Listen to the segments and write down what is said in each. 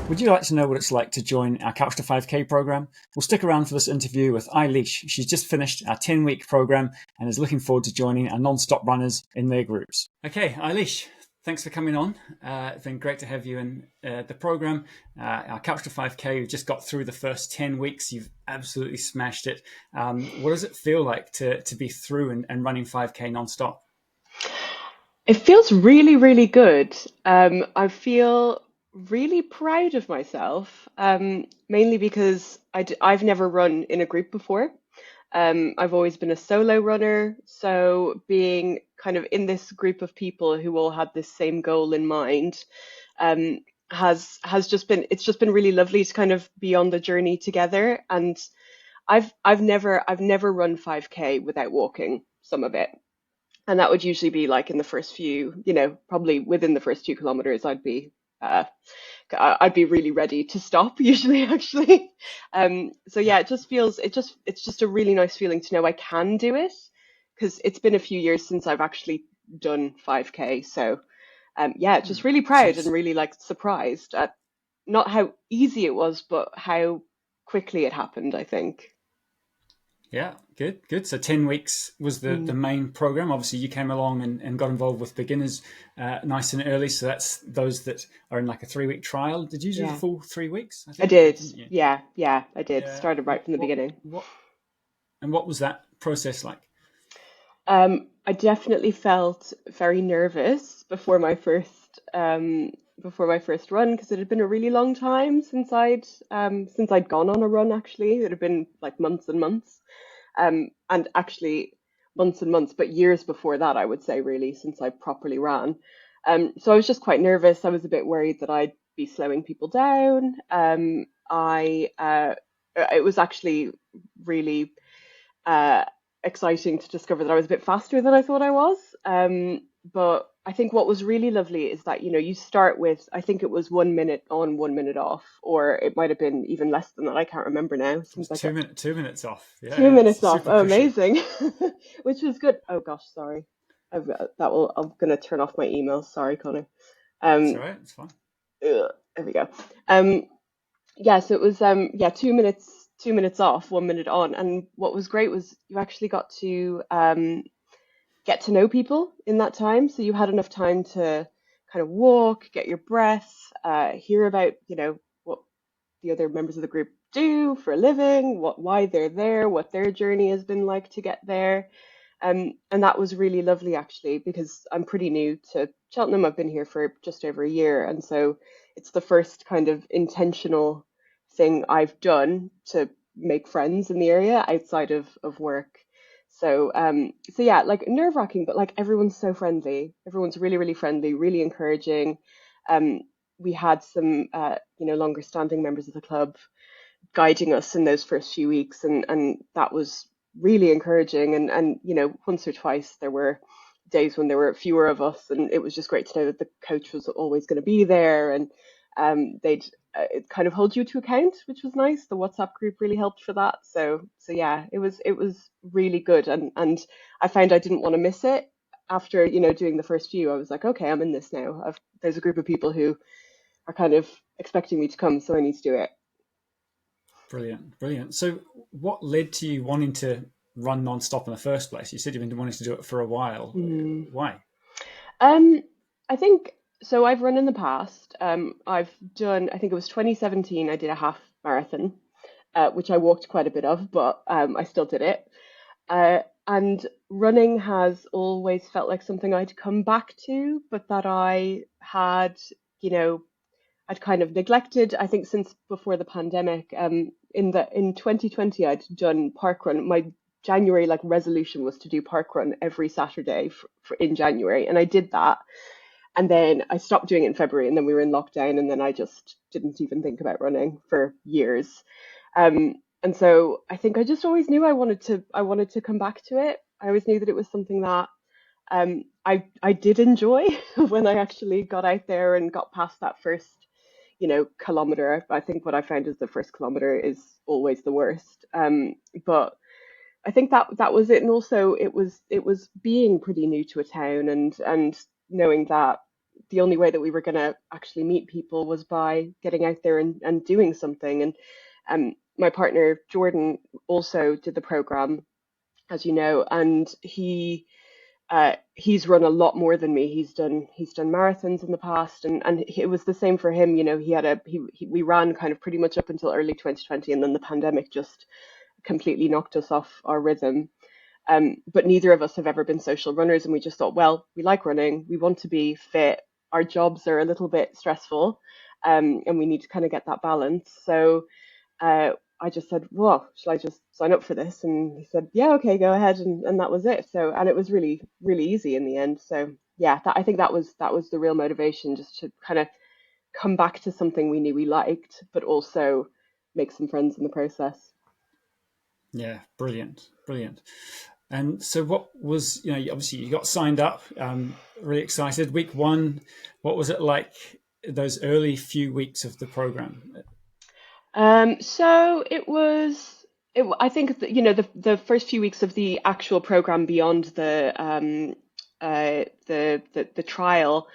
Would you like to know what it's like to join our Couch to 5K program? Well, stick around for this interview with Eibhlish. She's just finished our 10-week program and is looking forward to joining our non-stop runners in their groups. Okay, Eibhlish, thanks for coming on. It's been great to have you in the program. Our Couch to 5K, we've just got through the first 10 weeks. You've absolutely smashed it. What does it feel like to be through and running 5K non-stop? It feels really, really good. I feel really proud of myself, mainly because I've never run in a group before. I've always been a solo runner, so being kind of in this group of people who all had this same goal in mind, um, has just been it's just been really lovely to kind of be on the journey together. And I've never run 5K without walking some of it. And that would usually be like in the first few, probably within the first 2 kilometers, uh, I'd be really ready to stop usually, actually. So Yeah. yeah, it's just a really nice feeling to know I can do it because it's been a few years since I've actually done 5K. So yeah, just really So, proud and really like surprised at not how easy it was, but how quickly it happened, I think. yeah, good, good. So 10 weeks was the Mm, main program. Obviously, you came along and got involved with beginners nice and early. So that's those that are in like a 3 week trial. Did you do the yeah, full 3 weeks? I I think, did. didn't you? Yeah, yeah, I did. Yeah. Started right from the beginning. What was that process like? I definitely felt very nervous before my first run because it had been a really long time since I'd gone on a run. Actually, it had been like months and months, and actually months and months, but years before that, I would say really since I properly ran. So I was just quite nervous. I was a bit worried that I'd be slowing people down. It was actually really uh, exciting to discover that I was a bit faster than I thought I was. But I think what was really lovely is that, you start with, I think it was 1 minute on, 1 minute off, or it might have been even less than that. I can't remember now. It was Seems like 2 minutes off. Yeah, two yeah, minutes it's off. super Oh, cushy. amazing. Which was good. Oh gosh, sorry. I'm gonna turn off my emails. Sorry, Connor. It's Um, all right. It's fine. there we go. Um, yeah, so it was 2 minutes off, 1 minute on, and what was great was you actually got to get to know people in that time. So you had enough time to kind of walk, get your breath, hear about, what the other members of the group do for a living, why they're there, what their journey has been like to get there. And that was really lovely actually, because I'm pretty new to Cheltenham. I've been here for just over a year. And so it's the first kind of intentional thing I've done to make friends in the area outside of work. So yeah, like nerve-wracking, but like everyone's so friendly. Everyone's really, really friendly, really encouraging. Um, we had some, longer standing members of the club guiding us in those first few weeks, and that was really encouraging. And once or twice there were days when there were fewer of us, and it was just great to know that the coach was always going to be there, and they'd kind of hold you to account, which was nice. The WhatsApp group really helped for that. So yeah, it was really good, and I found I didn't want to miss it. After doing the first few, I was like, okay, I'm in this now. There's a group of people who are kind of expecting me to come, so I need to do it. Brilliant, brilliant. So, what led to you wanting to run non-stop in the first place? You said you've been wanting to do it for a while. Hmm. Why? Um, I think so. I've run in the past. I've done, I think it was 2017, I did a half marathon, which I walked quite a bit of, but I still did it. And running has always felt like something I'd come back to, but that I had, you know, I'd kind of neglected. I think since before the pandemic, in 2020, I'd done parkrun. My January like resolution was to do parkrun every Saturday in January, and I did that. And then I stopped doing it in February, and then we were in lockdown, and then I just didn't even think about running for years. And so I think I just always knew I wanted to come back to it. I always knew that it was something that I did enjoy when I actually got out there and got past that first, kilometer. I think what I found is the first kilometer is always the worst. But I think that was it, and also it was being pretty new to a town, and knowing that. the only way that we were going to actually meet people was by getting out there and doing something. And my partner Jordan also did the program, as you know, and he's run a lot more than me. He's done marathons in the past, and it was the same for him. You know, we ran kind of pretty much up until early 2020, and then the pandemic just completely knocked us off our rhythm. But neither of us have ever been social runners, and we just thought, well, we like running, we want to be fit. Our jobs are a little bit stressful, and we need to kind of get that balance. So I just said, well, shall I just sign up for this? And he said, yeah, okay, go ahead. And that was it. So, and it was really, really easy in the end. So yeah, I think that was the real motivation, just to kind of come back to something we knew we liked, but also make some friends in the process. Yeah, brilliant, brilliant. And so, what was, obviously you got signed up, really excited. Week one, what was it like? Those early few weeks of the program. So it was. I think that, the first few weeks of the actual program beyond the trial,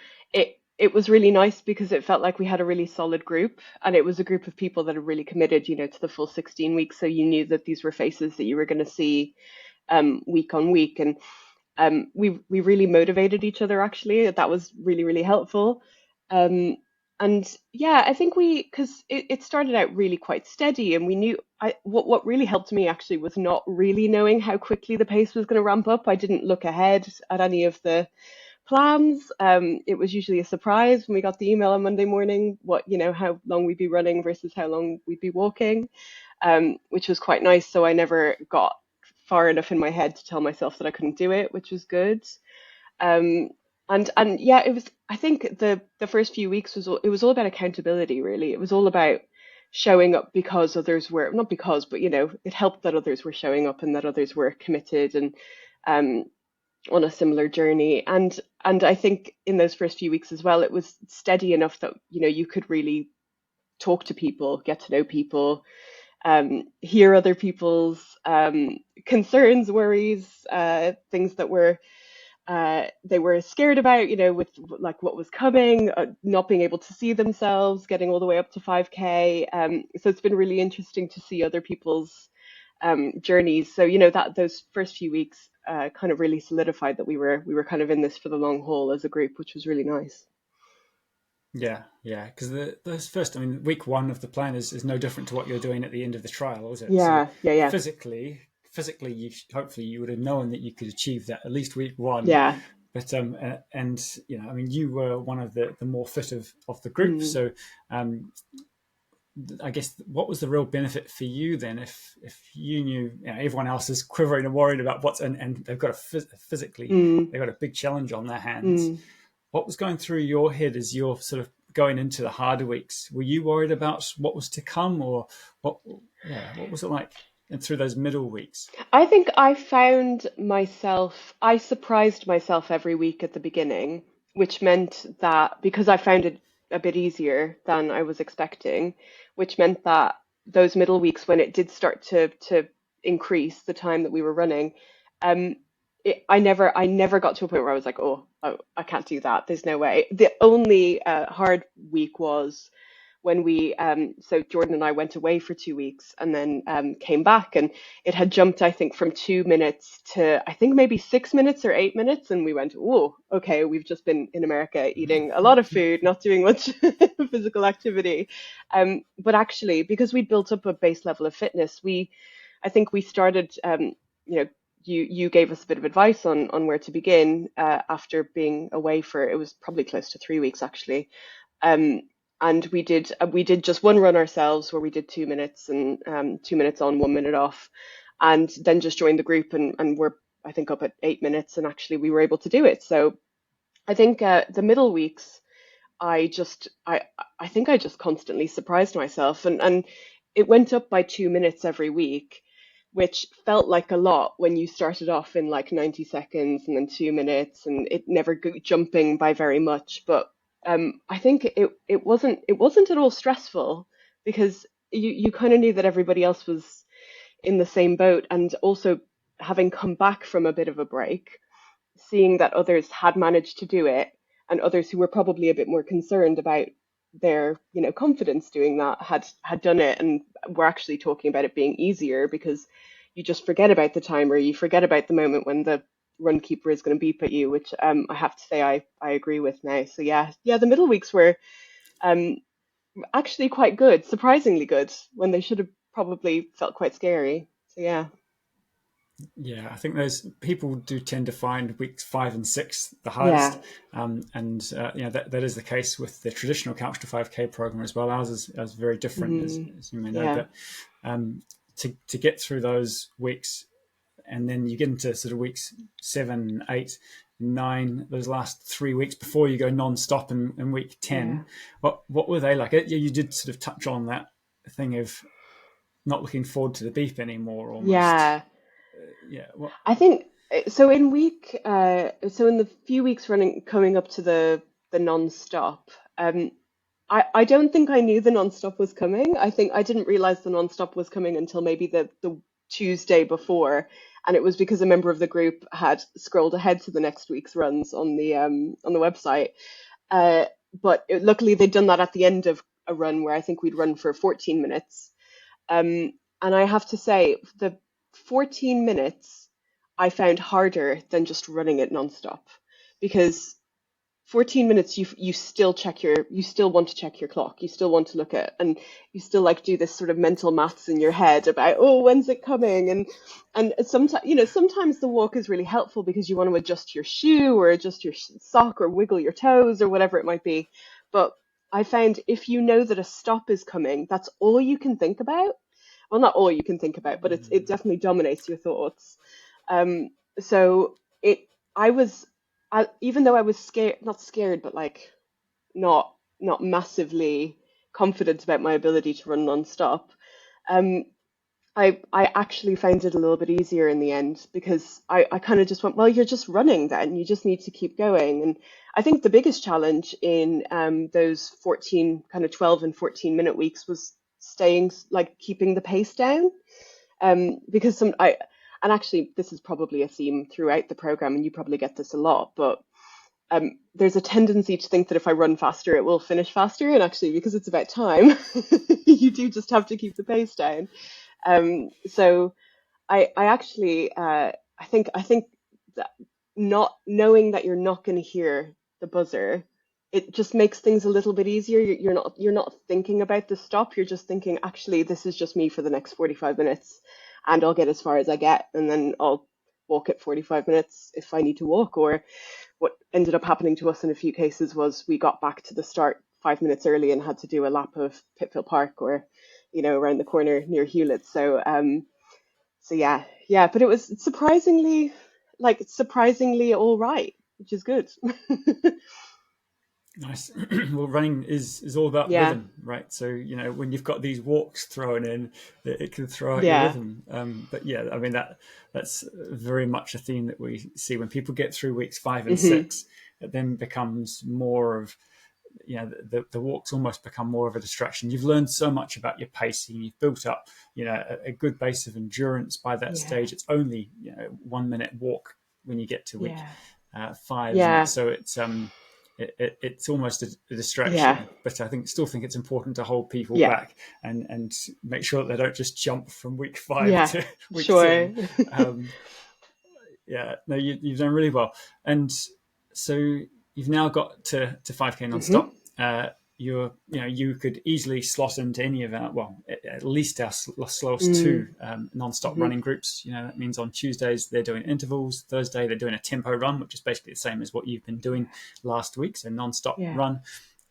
it was really nice because it felt like we had a really solid group, and it was a group of people that are really committed, to the full 16 weeks. So you knew that these were faces that you were going to see week on week, and we really motivated each other. Actually, that was really, really helpful. Um, and yeah, I think because it started out really quite steady, and we knew, what really helped me actually was not really knowing how quickly the pace was going to ramp up. I didn't look ahead at any of the plans. It was usually a surprise when we got the email on Monday morning, how long we'd be running versus how long we'd be walking, which was quite nice. So I never got far enough in my head to tell myself that I couldn't do it, which was good. Um, and yeah, it was. I think the first few weeks it was all about accountability. Really, it was all about showing up because others were not because, but it helped that others were showing up and that others were committed and um, on a similar journey. And I think in those first few weeks as well, it was steady enough that you could really talk to people, get to know people, hear other people's concerns, worries, things that they were scared about, with like what was coming, not being able to see themselves, getting all the way up to 5K. So it's been really interesting to see other people's journeys. So that those first few weeks kind of really solidified that we were kind of in this for the long haul as a group, which was really nice. Yeah, yeah, because the first, I mean, week one of the plan is no different to what you're doing at the end of the trial, is it? So Yeah, yeah, yeah, physically, hopefully you would have known that you could achieve that at least week one. yeah. But and I mean, you were one of the more fit of the group, Mm, so I guess what was the real benefit for you then, if you knew, everyone else is quivering and worried about and they've got physically, mm, they've got a big challenge on their hands. mm. What was going through your head as you're sort of going into the harder weeks? Were you worried about what was to come, or what? Yeah, what was it like and through those middle weeks? I think I surprised myself every week at the beginning, which meant that because I found it a bit easier than I was expecting, which meant that those middle weeks when it did start to increase the time that we were running, um, I never got to a point where I was like, oh, I can't do that. There's no way. The only hard week was when so Jordan and I went away for 2 weeks and then came back, and it had jumped, I think, from 2 minutes to I think maybe 6 minutes or 8 minutes. And we went, oh, okay, we've just been in America eating a lot of food, not doing much physical activity. But actually, because we'd built up a base level of fitness, I think we started, you know, you gave us a bit of advice on where to begin after being away for it was probably close to 3 weeks actually. Um, and we did just one run ourselves where we did 2 minutes and 2 minutes on, 1 minute off, and then just joined the group and we're I think up at 8 minutes, and actually we were able to do it. So I think the middle weeks I just I think I just constantly surprised myself, and it went up by 2 minutes every week, which felt like a lot when you started off in like 90 seconds and then 2 minutes, and it never jumping by very much. But I think it wasn't at all stressful because you kind of knew that everybody else was in the same boat, and also having come back from a bit of a break, seeing that others had managed to do it and others who were probably a bit more concerned about their, confidence doing that had done it, and were actually talking about it being easier because you just forget about the timer, you forget about the moment when the run keeper is going to beep at you, which I have to say I agree with now. So yeah, the middle weeks were um, actually quite good, surprisingly good, when they should have probably felt quite scary. So yeah. Yeah, I think those people do tend to find weeks 5 and 6 the hardest, Yeah. and that is the case with the traditional Couch to 5K program as well. Ours is very different, as you may know. Yeah. But to get through those weeks, and then you get into sort of weeks 7, 8, 9, those last 3 weeks before you go non-stop in week 10. Yeah. What were they like? You did sort of touch on that thing of not looking forward to the beep anymore, almost. Yeah. Yeah. What? I think so. So in the few weeks running coming up to the non-stop, I don't think I knew the non-stop was coming. I think I didn't realize the non-stop was coming until maybe the Tuesday before, and it was because a member of the group had scrolled ahead to the next week's runs on the website. Uh, but luckily they'd done that at the end of a run where I think we'd run for 14 minutes. And I have to say, the 14 minutes I found harder than just running it nonstop, because 14 minutes you still want to check your clock, you still want to look at, and you still like do this sort of mental maths in your head about, oh, when's it coming, and sometimes the walk is really helpful because you want to adjust your shoe or adjust your sock or wiggle your toes or whatever it might be. But I found if you know that a stop is coming, that's all you can think about. Well, not all you can think about, but it definitely dominates your thoughts. Um, so it, I was, even though I was scared, not scared, but like not massively confident about my ability to run nonstop. Um, I actually found it a little bit easier in the end because I kind of just went, well, you're just running then. You just need to keep going. And I think the biggest challenge in those 14, kind of 12 and 14-minute weeks was like keeping the pace down. Because and actually this is probably a theme throughout the program, and you probably get this a lot, but there's a tendency to think that if I run faster, it will finish faster. And actually, because it's about time, you do just have to keep the pace down. So I actually I think that not knowing that you're not going to hear the buzzer, it just makes things a little bit easier. You're not thinking about the stop. You're just thinking, actually, this is just me for the next 45 minutes, and I'll get as far as I get, and then I'll walk at 45 minutes if I need to walk. Or what ended up happening to us in a few cases was we got back to the start 5 minutes early and had to do a lap of Pitfield Park, or around the corner near Hewlett. So yeah, but it was surprisingly all right, which is good. Nice. Well, running is all about Yeah, rhythm, right? So when you've got these walks thrown in, it can throw out your yeah, rhythm. But yeah, I mean that's very much a theme that we see when people get through weeks 5 and hmm 6. It then becomes more of the walks almost become more of a distraction. You've learned so much about your pacing. You've built up a good base of endurance by that yeah, stage. It's only 1 minute walk when you get to week yeah, 5, isn't it? yeah, So it's almost a yeah, distraction, but I still think it's important to hold people yeah, back and make sure that they don't just jump from week 5 yeah, to week sure. 10. Um, yeah, no, you've done really well, and so you've now got to 5K hmm non-stop. You could easily slot into any of our, well, at least our slowest mm two non-stop hmm running groups. That means on Tuesdays they're doing intervals, Thursday they're doing a tempo run, which is basically the same as what you've been doing last week, so non-stop Yeah, run,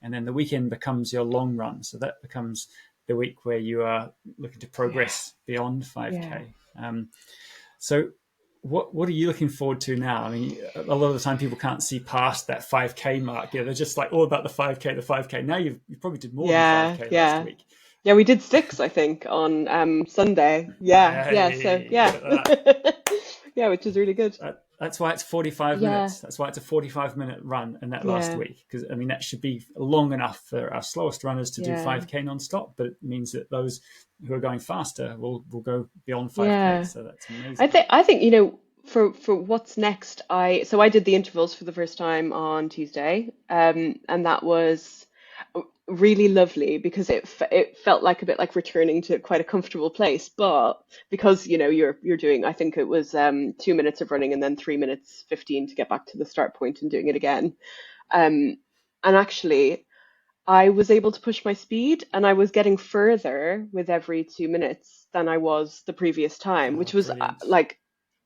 and then the weekend becomes your long run. So that becomes the week where you are looking to yeah, progress beyond yeah, 5K. So what are you looking forward to now? I mean, a lot of the time people can't see past that 5K mark. They're just like all about the 5K, the 5K. Now you probably did more than yeah, 5K last yeah. week. Yeah, we did six, I think, on Sunday. Yeah, yeah. So Hey, yeah, look at that. yeah, which is really good. That's why it's 45 Yeah, minutes. That's why it's a 45-minute run in that last yeah, week. Because, I mean, that should be long enough for our slowest runners to do yeah, 5K non-stop, but it means that those who are going faster will go beyond 5K. yeah. So that's I amazing. think I think for what's next, I did the intervals for the first time on Tuesday, and that was really lovely because it felt like a bit like returning to quite a comfortable place. But because you're doing, I think it was 2 minutes of running and then 3 minutes 15 to get back to the start point and doing it again. Um, and actually, I was able to push my speed, and I was getting further with every 2 minutes than I was the previous time, which Oh, was brilliant. like,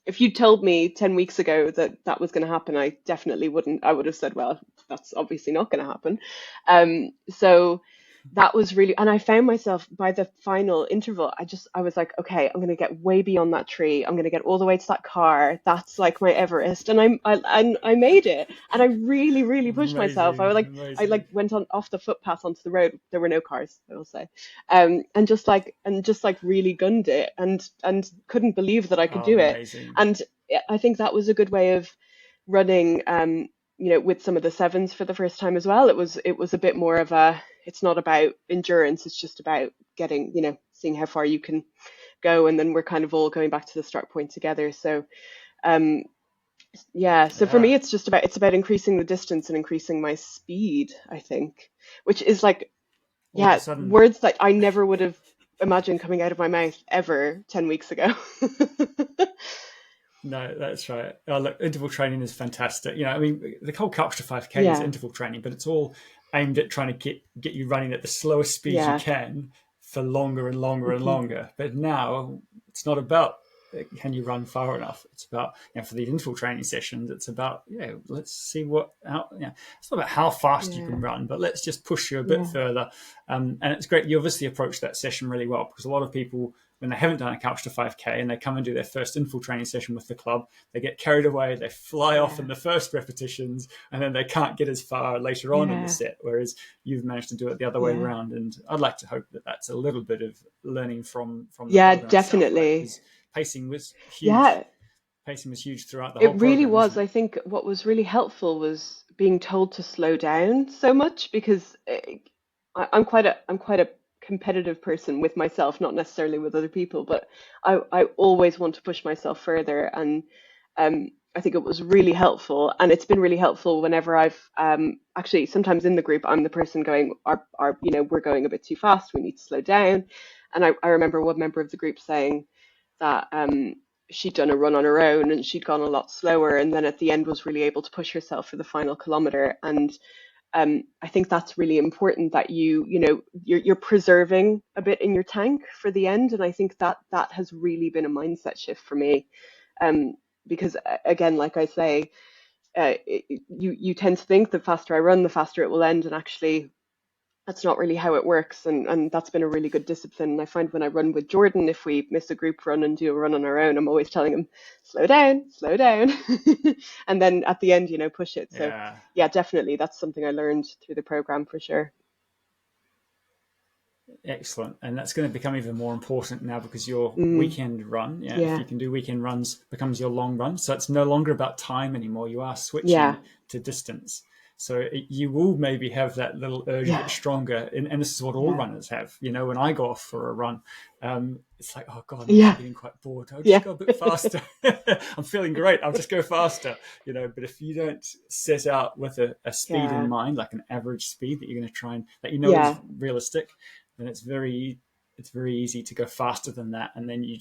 if you told me 10 weeks ago that that was going to happen, I definitely wouldn't. I would have said, well, that's obviously not going to happen. So that was really, and I found myself by the final interval, I was like, okay, I'm going to get way beyond that tree. I'm going to get all the way to that car. That's like my Everest. And I made it. And I really, really pushed myself. Amazing, I amazing. like went on off the footpath onto the road. There were no cars, I will say. And just like really gunned it and couldn't believe that I could Oh, do it. amazing. And I think that was a good way of running, with some of the sevens for the first time as well. It was a bit more of a, it's not about endurance, it's just about getting, seeing how far you can go, and then we're kind of all going back to the start point together. So um yeah, so for Yeah. me it's about increasing the distance and increasing my speed, I think, which is like, All of a yeah, sudden, words that I never would have imagined coming out of my mouth ever 10 weeks ago. no, that's right. Look, interval training is fantastic. I mean, the whole Culture 5K is Yeah, interval training, but it's all aimed at trying to get you running at the slowest speed you yeah. can for longer and longer and Hmm. longer. But now it's not about can you run far enough. It's about for these interval training sessions. It's about let's see it's not about how fast you Yeah, can run, but let's just push you a bit yeah, further. And it's great. You obviously approach that session really well because a lot of people, when they haven't done a Couch to 5K and they come and do their first infil training session with the club, they get carried away, they fly off in yeah, the first repetitions, and then they can't get as far later on in the yeah, set, whereas you've managed to do it the other way yeah. around. And I'd like to hope that that's a little bit of learning from the Yeah, program itself, right? definitely. Because pacing was huge. Yeah, Pacing was huge throughout the whole it really program, was. wasn't I it? think what was really helpful was being told to slow down so much, because I'm quite a competitive person with myself, not necessarily with other people, but I always want to push myself further, and I think it was really helpful, and it's been really helpful whenever I've actually, sometimes in the group I'm the person going, our we're going a bit too fast, we need to slow down, and I remember one member of the group saying that she'd done a run on her own and she'd gone a lot slower, and then at the end was really able to push herself for the final kilometer. And I think that's really important, that you're preserving a bit in your tank for the end, and I think that has really been a mindset shift for me. um, because again, like I say, you tend to think the faster I run, the faster it will end, and actually that's not really how it works, and that's been a really good discipline. And I find when I run with Jordan, if we miss a group run and do a run on our own, I'm always telling him, slow down, and then at the end, push it. So Yeah. yeah, definitely that's something I learned through the program for sure. Excellent. And that's going to become even more important now because your Mm, weekend run, if yeah, you can do weekend runs, becomes your long run. So it's no longer about time anymore. You are yeah, switching to distance. So you will maybe have that little urge to yeah, get stronger. And this is what all yeah, runners have. When I go off for a run, it's like, oh God, I'm yeah, actually getting quite bored. I'll just yeah, go a bit faster. I'm feeling great. I'll just go faster. But if you don't set out with a speed in yeah, mind, like an average speed that you're going to try and that is yeah, realistic, then it's very easy to go faster than that, and then you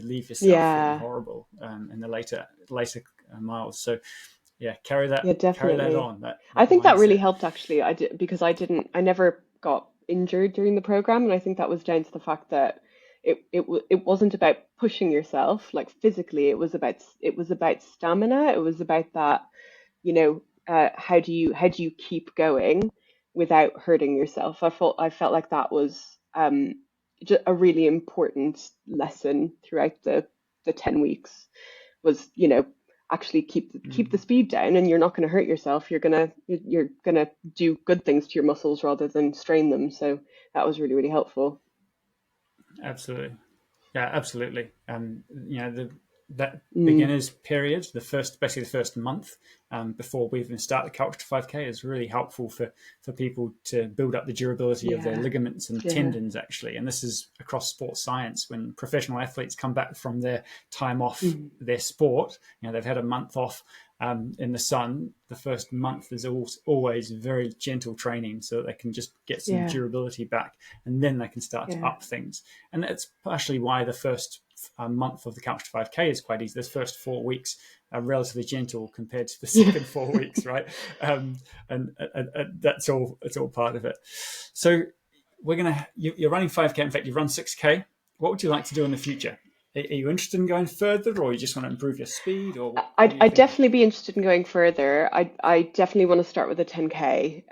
leave yourself feeling yeah, horrible in the later miles. So yeah, carry that yeah, carry that definitely. on that I that think that really mindset. helped actually. I did, because I never got injured during the program, and I think that was down to the fact that it wasn't about pushing yourself like physically. It was about stamina. It was about that, how do you keep going without hurting yourself. I felt like that was just a really important lesson throughout the 10 weeks, was actually keep the Mm, speed down, and you're not going to hurt yourself. You're going to do good things to your muscles rather than strain them. So that was really, really helpful. absolutely. Yeah, absolutely. that Mm, beginners period, basically the first month before we even start the Couch to 5K, is really helpful for people to build up the durability of their yeah, ligaments and yeah, tendons, actually. And this is across sports science. When professional athletes come back from their time off mm, their sport, they've had a month off in the sun. The first month is always very gentle training so that they can just get some yeah, durability back, and then they can start to yeah, up things. And that's partially why the first month of the Couch to 5K is quite easy. Those first 4 weeks are relatively gentle compared to the yeah. second 4 weeks, right? And that's all. It's all part of it. So you're running 5K. In fact, you've run 6K. What would you like to do in the future? Are you interested in going further, or you just want to improve your speed, or what are you I'd thinking? definitely be interested in going further. I definitely want to start with a 10K.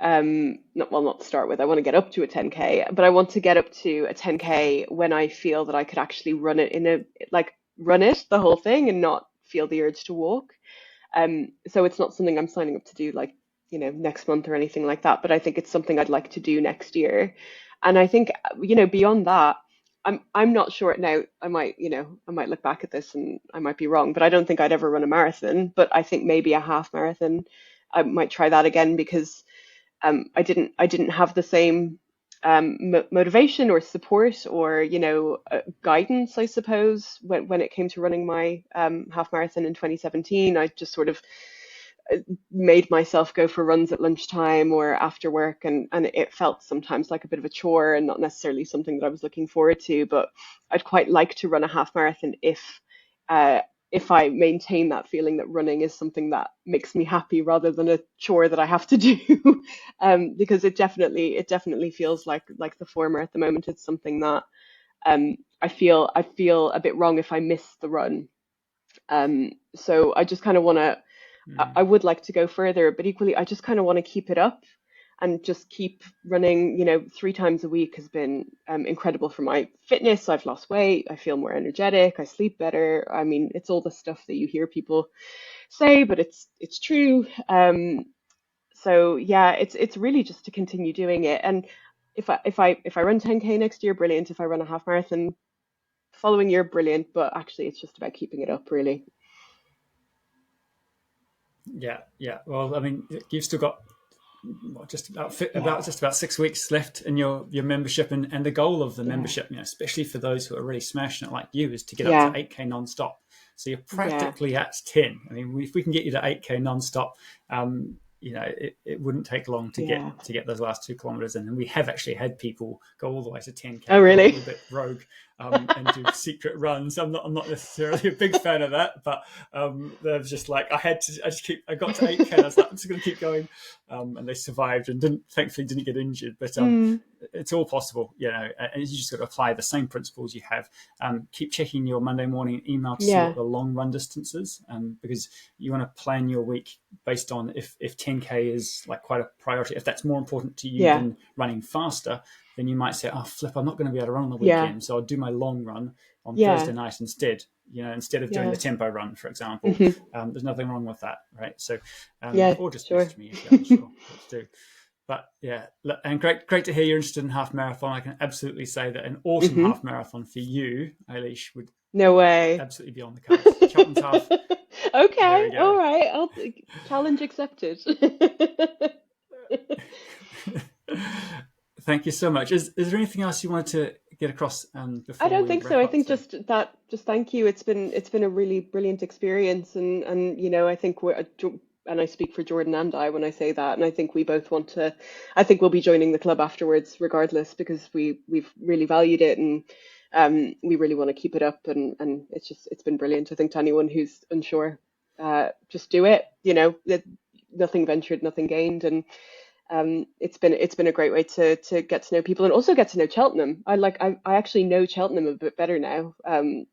Not start with. I want to get up to a 10K, but I want to get up to a 10K when I feel that I could actually run it run it the whole thing and not feel the urge to walk. So it's not something I'm signing up to do next month or anything like that, but I think it's something I'd like to do next year. And I think, beyond that, I'm not sure now. I might look back at this and I might be wrong, but I don't think I'd ever run a marathon. But I think maybe a half marathon, I might try that again because I didn't have the same motivation or support or guidance, I suppose, when it came to running my half marathon in 2017. I just sort of made myself go for runs at lunchtime or after work, and it felt sometimes like a bit of a chore and not necessarily something that I was looking forward to. But I'd quite like to run a half marathon uh, if I maintain that feeling that running is something that makes me happy rather than a chore that I have to do. Because it definitely feels like the former at the moment. It's something that I feel a bit wrong if I miss the run. So I just kind of want to I Mm. would like to go further, but equally, I just kind of want to keep it up and just keep running. 3 times a week has been incredible for my fitness. I've lost weight. I feel more energetic. I sleep better. I mean, it's all the stuff that you hear people say, but it's true. So yeah, it's really just to continue doing it. And if I run 10K next year, brilliant. If I run a half marathon following year, brilliant. But actually, it's just about keeping it up, really. Yeah, yeah. Well, I mean, you've still got Yeah, just about 6 weeks left in your membership, and the goal of the yeah, membership, especially for those who are really smashing it like you, is to get up to yeah, 8K non-stop. So you're yeah, practically at 10. I mean, if we can get you to 8K non-stop, it wouldn't take long yeah. to get those last 2 kilometers in. And we have actually had people go all the way to Oh, 10K, go a really? little bit rogue, and do secret runs. I'm not necessarily a big fan of that, but they're just like, I got to 8K, and I was like, I'm just going to keep going. And they survived and thankfully didn't get injured. But Mm, it's all possible, and you just got to apply the same principles you have. Keep checking your Monday morning email to see what yeah, the long run distance is, because you want to plan your week based on if 10K is like quite a priority. If that's more important to you yeah, than running faster, then you might say, oh, flip, I'm not going to be able to run on the yeah, weekend, so I'll do my long run on yeah, Thursday night instead. Instead of doing yeah. the tempo run, for example. Hmm. There's nothing wrong with that, right? So, Yeah, or just sure. message me if you're unsure what to do. But yeah, and great to hear you're interested in half marathon. I can absolutely say that an autumn Hmm. half marathon for you, Eibhlish, would No way. absolutely be on the cards. Cheltenham's half. There Okay, we go. all right. Challenge accepted. Thank you so much. Is there anything else you wanted to get across I before don't we think so. wrap I up think today? just thank you. It's been a really brilliant experience, and I think and I speak for Jordan and I when I say that, and I think we both want to. I think we'll be joining the club afterwards, regardless, because we've really valued it, and we really want to keep it up, and it's been brilliant. I think to anyone who's unsure, just do it. Nothing ventured, nothing gained, and it's been a great way to get to know people and also get to know Cheltenham. I actually know Cheltenham a bit better now. When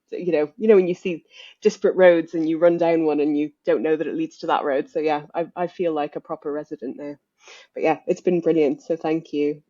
you see disparate roads and you run down one and you don't know that it leads to that road. So yeah, I feel like a proper resident now. But yeah, it's been brilliant. So thank you.